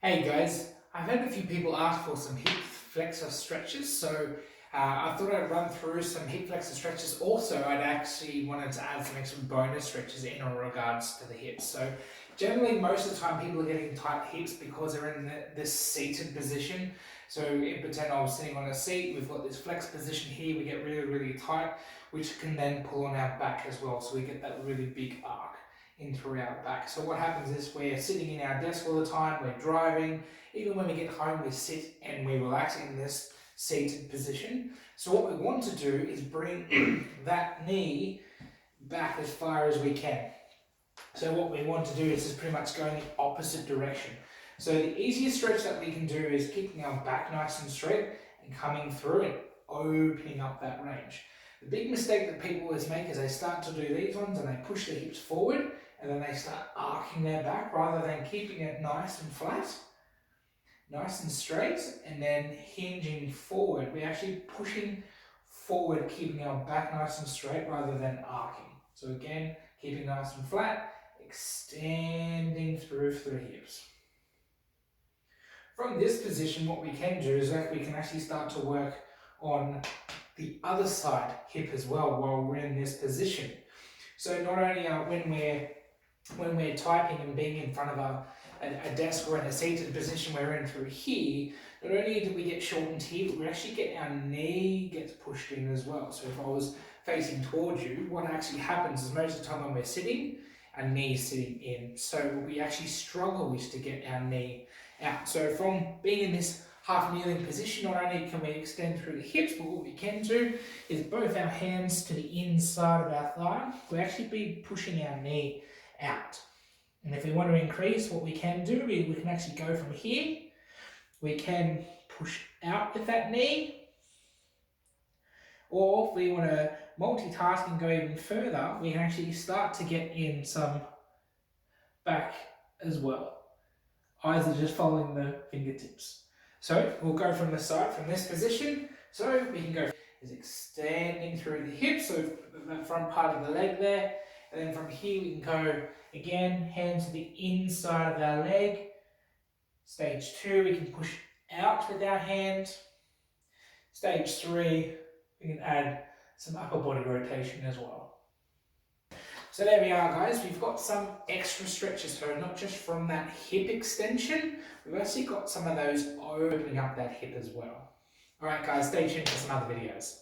Hey guys, I've had a few people ask for some hip flexor stretches, so I thought I'd run through some hip flexor stretches. Also, I'd actually wanted to add some extra bonus stretches in regards to the hips. So generally, most of the time people are getting tight hips because they're in this seated position. So in pretend I was sitting on a seat, we've got this flex position here, we get really, really tight, which can then pull on our back as well. So we get that really big arc in through our back. So what happens is we're sitting in our desk all the time, we're driving, even when we get home we sit and we relax in this seated position. So what we want to do is bring that knee back as far as we can. So what we want to do is just pretty much go in the opposite direction. So the easiest stretch that we can do is keeping our back nice and straight and coming through and opening up that range. The big mistake that people always make is they start to do these ones and they push their hips forward and then they start arcing their back rather than keeping it nice and flat, nice and straight, and then hinging forward. We're actually pushing forward, keeping our back nice and straight rather than arcing. So again, keeping nice and flat, extending through the hips. From this position, what we can do is that we can actually start to work on the other side hip as well while we're in this position. So not only when we're typing and being in front of a desk or in a seated position we're in through here, not only do we get shortened here, but we actually get our knee gets pushed in as well. So if I was facing towards you, what actually happens is most of the time when we're sitting, our knee's sitting in. So what we actually struggle is to get our knee out. So from being in this half kneeling position, not only can we extend through the hips, but what we can do is both our hands to the inside of our thigh. We'll actually be pushing our knee out. And if we want to increase, what we can do is we can actually go from here. We can push out with that knee. Or if we want to multitask and go even further, we can actually start to get in some back as well. Eyes are just following the fingertips. So we'll go from the side, from this position. So we can go is extending through the hips, so the front part of the leg there. And then from here we can go again, hands to the inside of our leg. Stage 2, we can push out with our hand. Stage 3, we can add some upper body rotation as well. So there we are, guys. We've got some extra stretches, so not just from that hip extension, we've actually got some of those opening up that hip as well. Alright guys, stay tuned for some other videos.